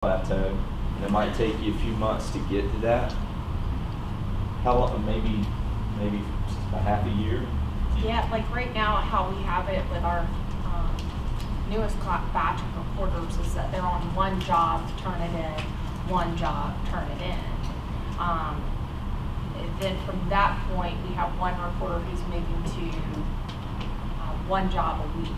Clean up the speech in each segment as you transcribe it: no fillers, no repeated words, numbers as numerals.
plateau, and it might take you a few months to get to that. How long? Maybe a half a year. Yeah, like right now, how we have it with our newest batch of reporters is that they're on one job, turn it in, one job, turn it in. Then from that point, we have one reporter who's moving to one job a week.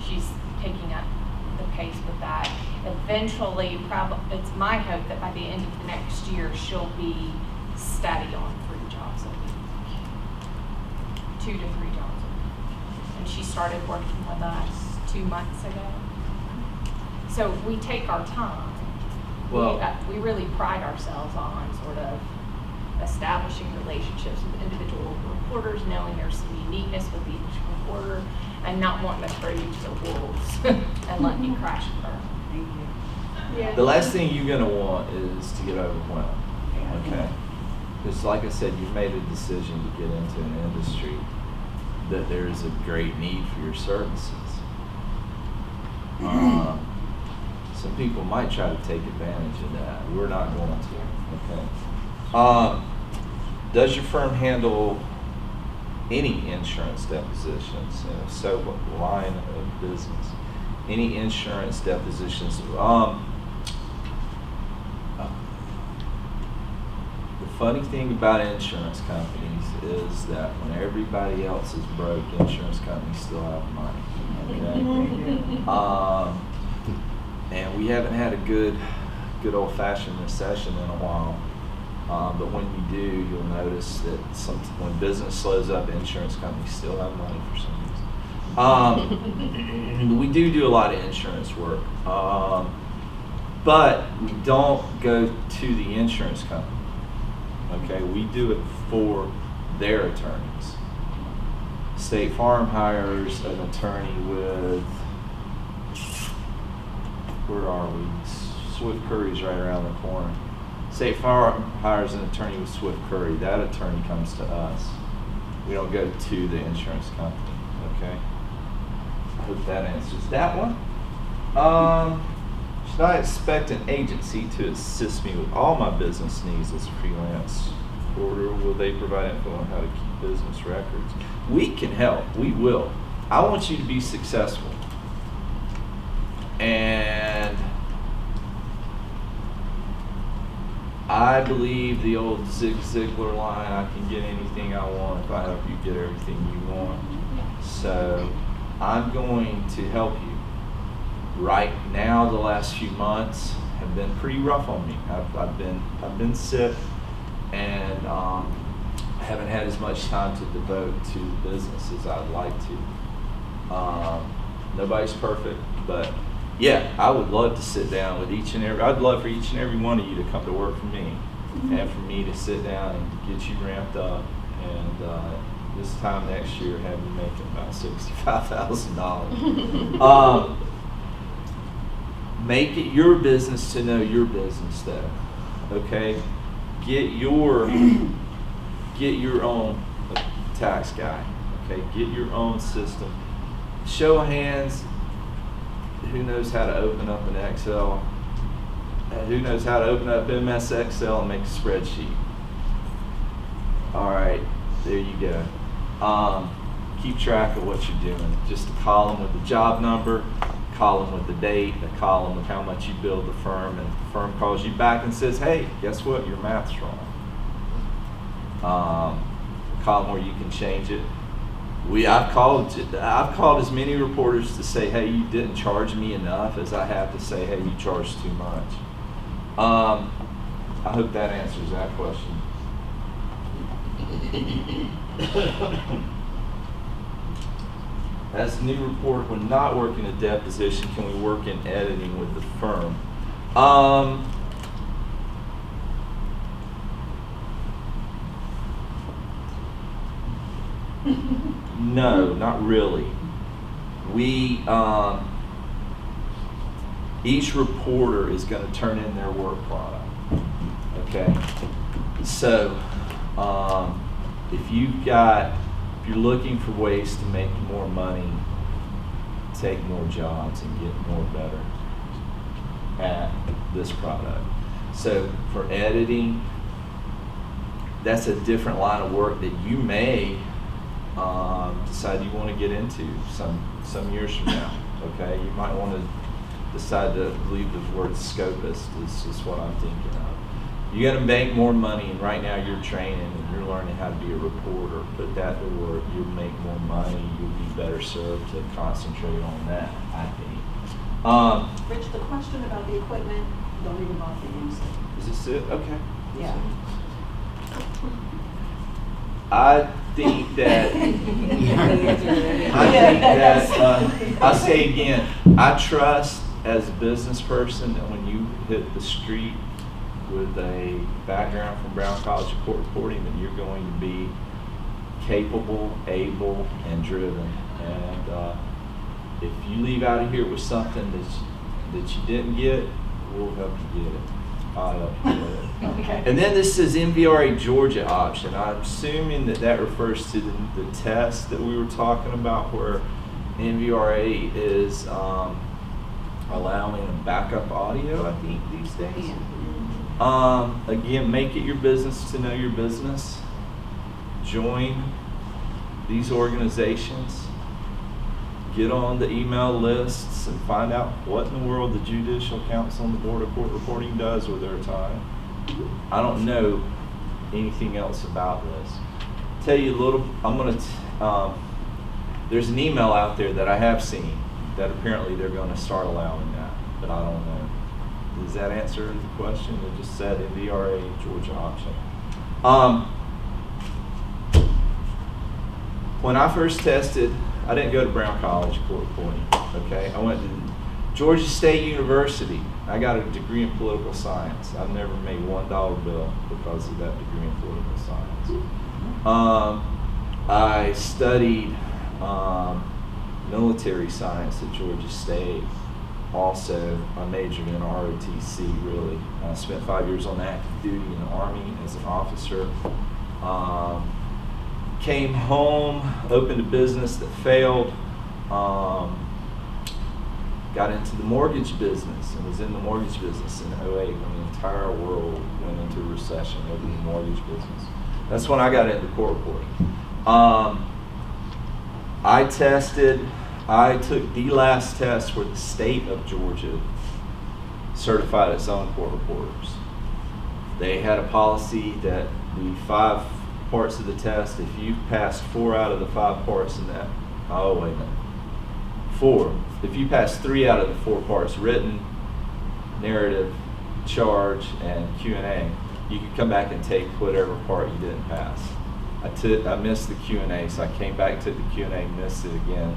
She's picking up the pace with that. Eventually, it's my hope that by the end of the next year, she'll be steady on 3 jobs a week. 2 to 3 jobs a week. And she started working with us 2 months ago. So we take our time. Well, we really pride ourselves on sort of establishing relationships with individual reporters, knowing there's some uniqueness with each reporter, and not wanting to throw you to the wolves and let you crash and burn. Thank you. Yeah. the last thing you're gonna want is to get overwhelmed. Okay. Because like I said, you've made a decision to get into an industry that there is a great need for your services. Some people might try to take advantage of that. We're not going to. Okay. Does your firm handle any insurance depositions? And if so, what line of business? Any insurance depositions? The funny thing about insurance companies is that when everybody else is broke, insurance companies still have money. Okay. And we haven't had a good old-fashioned recession in a while. But when you do, you'll notice that when business slows up, insurance companies still have money for some reason. We do a lot of insurance work, but we don't go to the insurance company. Okay, we do it for their attorneys. State Farm hires an attorney with, where are we? Swift Curry's right around the corner. State Farm hires an attorney with Swift Curry. That attorney comes to us. We don't go to the insurance company. Okay. I hope that answers that one. Should I expect an agency to assist me with all my business needs as a freelance reporter? Will they provide info on how to keep business records? We can help. We will. I want you to be successful. And I believe the old Zig Ziglar line, I can get anything I want if I help you get everything you want. So I'm going to help you. Right now, the last few months have been pretty rough on me. I've been sick and haven't had as much time to devote to business as I'd like to. Nobody's perfect, but yeah, I would love to sit down with I'd love for each and every one of you to come to work for me and for me to sit down and get you ramped up and this time next year have you making about $65,000. Make it your business to know your business though, okay? Get your own tax guy, okay? Get your own system. Show of hands, who knows how to open up an Excel? Who knows how to open up MS Excel and make a spreadsheet? All right, there you go. Keep track of what you're doing. Just a column with the job number, a column with the date, a column with how much you billed the firm, and if the firm calls you back and says, hey, guess what, your math's wrong. A column where you can change it. I've called as many reporters to say, hey, you didn't charge me enough as I have to say, hey, you charged too much. I hope that answers that question. As a new reporter, when not working a deposition, can we work in editing with the firm? No, not really. We, each reporter is going to turn in their work product. Okay, so if you're looking for ways to make more money, take more jobs and get more better, at this product. So for editing, that's a different line of work that you may decide you want to get into some years from now. Okay, you might want to decide to leave the word scopist. Is just what I'm thinking of. You got to make more money, and right now you're training and you're learning how to be a reporter. Put that to work. You'll make more money. You'll be better served to concentrate on that, I think. Rich, the question about the equipment, don't even bother to answer. Is this it? Okay. Yeah. I think that I'll say again, I trust as a business person that when you hit the street with a background from Brown College of Court Reporting, that you're going to be capable, able, and driven. And if you leave out of here with something that you didn't get, we'll help you get it. I'll help you get it. Okay. And then this is MVRA Georgia option. I'm assuming that refers to the test that we were talking about, where MVRA is allowing a backup audio, I think, these days. Again, make it your business to know your business. Join these organizations. Get on the email lists and find out what in the world the Judicial Council and the Board of Court Reporting does with their time. I don't know anything else about this. Tell you a little, there's an email out there that I have seen that apparently they're going to start allowing that, but I don't know. Does that answer the question? It just said MVRA Georgia option. When I first tested, I didn't go to Brown College Court Reporting, okay? I went to Georgia State University. I got a degree in political science. I've never made $1 bill because of that degree in political science. I studied military science at Georgia State. Also, I majored in ROTC, really. I spent 5 years on active duty in the Army as an officer. Came home, opened a business that failed, got into the mortgage business and was in the mortgage business in 2008 when the entire world went into a recession over the mortgage business. That's when I got into court reporting. I took the last test where the state of Georgia certified its own court reporters. They had a policy that the 5 parts of the test, if you passed 4 out of the 5 parts in that, 4. If you passed 3 out of the 4 parts, written, narrative, charge, and Q&A, you could come back and take whatever part you didn't pass. I missed the Q&A, so I came back, took the Q&A, missed it again.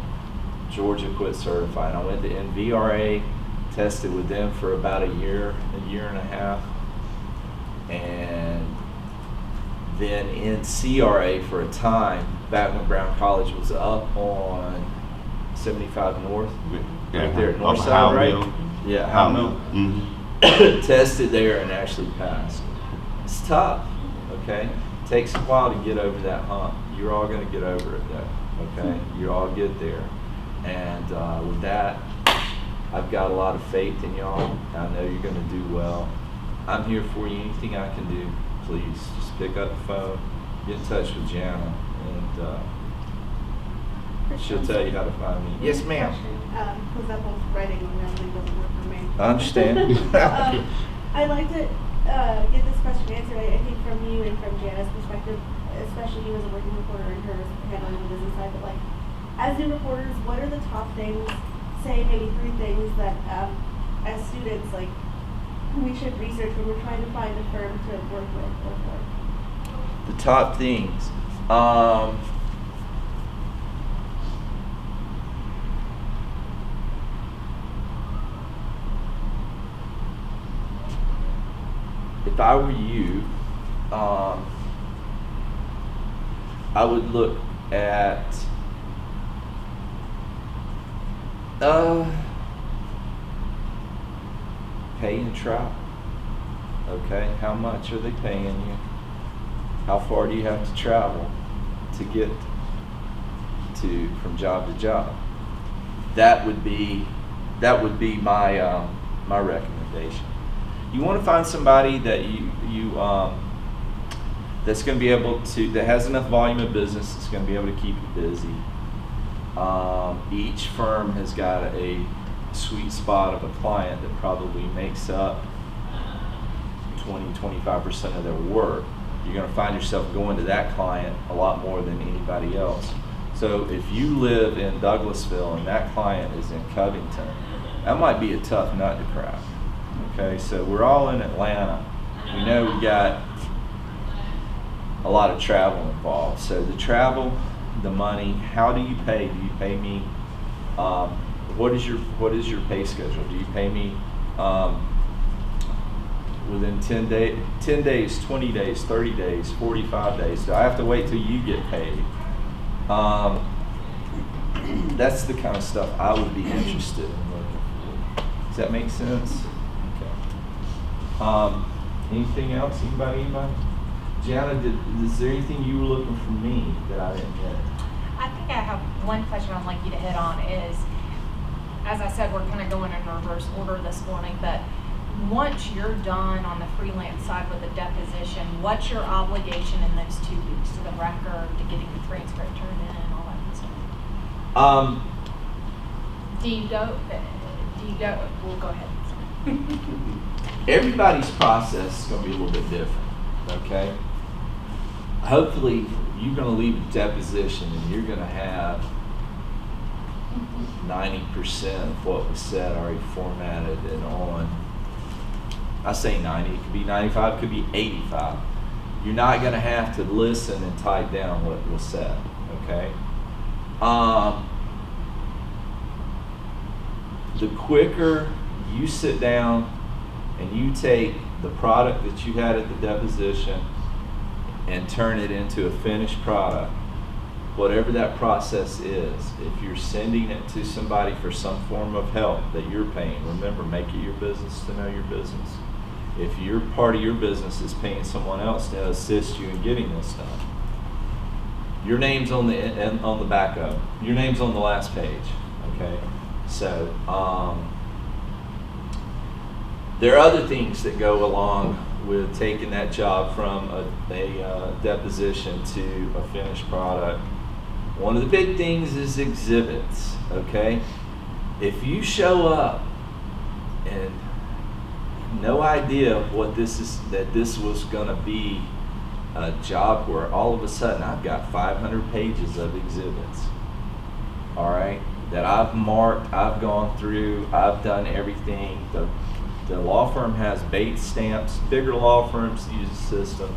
Georgia quit certifying. I went to NVRA, tested with them for about a year and a half, and then in CRA for a time, back when Brown College was up on 75 North, right there at Northside, right? Yeah, Howell Mill. Tested there and actually passed. It's tough, okay? Takes a while to get over that hump. You're all going to get over it, though, okay? You all get there. And with that, I've got a lot of faith in y'all. I know you're going to do well. I'm here for you. Anything I can do, please just pick up the phone, get in touch with Janna, and she'll tell you how to find me. Yes, ma'am. Because that whole writing randomly doesn't work for me. I understand. I'd like to get this question answered, I think, from you and from Janice's perspective, especially you as a working reporter and her handling the business side, but like, as new reporters, what are the top things, say maybe 3 things that as students, like, we should research when we're trying to find a firm to work with or for? The top things. If I were you, I would look at pay and travel. Okay, how much are they paying you? How far do you have to travel to get from job to job? That would be my my recommendation. You want to find somebody that you that's going to be able to, that has enough volume of business that's going to be able to keep you busy. Each firm has got a sweet spot of a client that probably makes up 20-25% of their work. You're going to find yourself going to that client a lot more than anybody else. So if you live in Douglasville and that client is in Covington, that might be a tough nut to crack. Okay, so we're all in Atlanta. We know we got a lot of travel involved. So the travel, the money, how do you pay? Do you pay me? What is your pay schedule? Do you pay me within 10 days, 20 days, 30 days, 45 days? Do I have to wait till you get paid? That's the kind of stuff I would be interested in looking for. Does that make sense? Okay. Anything else? Anybody? Janna, is there anything you were looking for me that I didn't get? I think I have one question I'd like you to hit on is, as I said, we're kind of going in reverse order this morning, but once you're done on the freelance side with the deposition, what's your obligation in those 2 weeks to the record, to getting the transcript turned in and all that good stuff? Do you go, well, go ahead. Everybody's process is going to be a little bit different, okay? Hopefully, you're going to leave a deposition and you're going to have 90% of what was said already formatted and on. I say 90, it could be 95, it could be 85. You're not going to have to listen and type down what was said, okay? The quicker you sit down and you take the product that you had at the deposition and turn it into a finished product, whatever that process is, if you're sending it to somebody for some form of help that you're paying, remember, make it your business to know your business. If your part of your business is paying someone else to assist you in getting this done, your name's on the back of it. Your name's on the last page, okay? So, there are other things that go along with taking that job from a deposition to a finished product. One of the big things is exhibits, okay? If you show up and no idea what this is, that this was gonna be a job where all of a sudden I've got 500 pages of exhibits, all right, that I've marked, I've gone through, I've done everything. The law firm has Bates stamps. Bigger law firms use a system,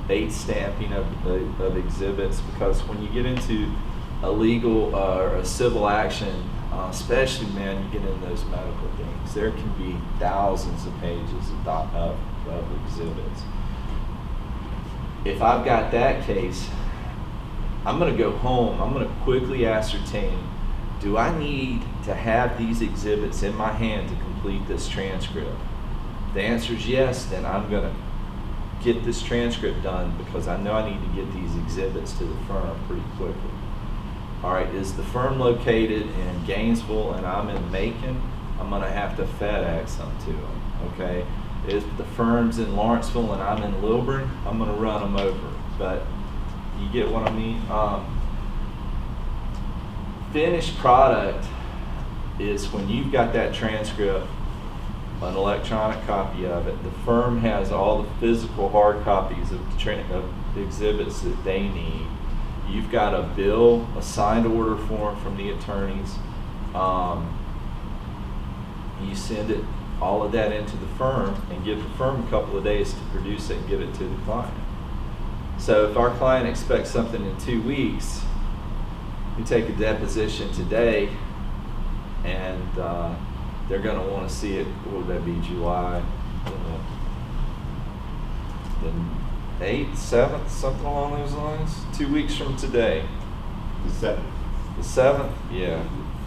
Bates stamping of exhibits, because when you get into a legal or a civil action, especially, man, you get into those medical things, there can be thousands of pages of exhibits. If I've got that case, I'm going to go home, I'm going to quickly ascertain, do I need to have these exhibits in my hand to complete this transcript? If the answer is yes, then I'm going to get this transcript done because I know I need to get these exhibits to the firm pretty quickly. All right, is the firm located in Gainesville and I'm in Macon? I'm going to have to FedEx them to them, okay? If the firm's in Lawrenceville and I'm in Lilburn, I'm going to run them over. But you get what I mean? Finished product is when you've got that transcript, an electronic copy of it. The firm has all the physical hard copies of the exhibits that they need. You've got a bill, a signed order form from the attorneys. You send it, all of that into the firm, and give the firm a couple of days to produce it and get it to the client. So if our client expects something in 2 weeks, we take a deposition today, and they're going to want to see it. What would that be? July the 8th, 7th, something along those lines. 2 weeks from today. The 7th. The 7th? Yeah.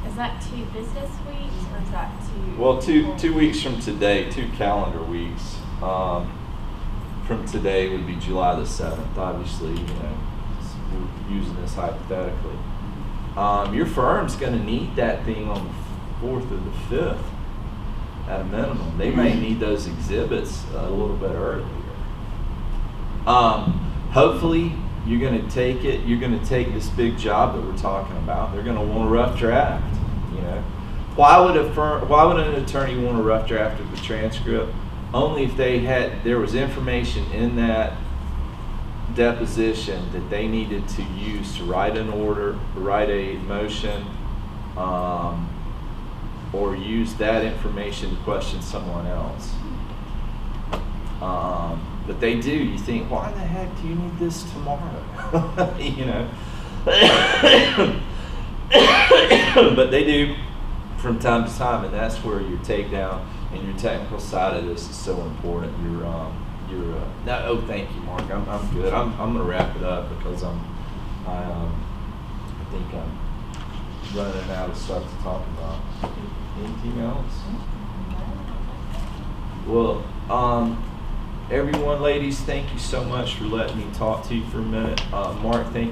Is that 2 business weeks or is that 2? Well, two weeks from today, 2 calendar weeks. From today would be July the 7th. Obviously, we're using this hypothetically. Your firm's going to need that thing on the 4th or the 5th. at a minimum. They may need those exhibits a little bit earlier. Hopefully, you're going to take it. You're going to take this big job that we're talking about. They're going to want a rough draft. You know, why would an attorney want a rough draft of the transcript? Only if there was information in that deposition that they needed to use to write an order, write a motion, or use that information to question someone else. But they do. You think, why the heck do you need this tomorrow? You know. But they do from time to time, and that's where your takedown and your technical side of this is so important. Thank you, Mark. I'm good. I'm gonna wrap it up because I think I'm running out of stuff to talk about. Anything else? Well, everyone, ladies, thank you so much for letting me talk to you for a minute. Mark, thank you.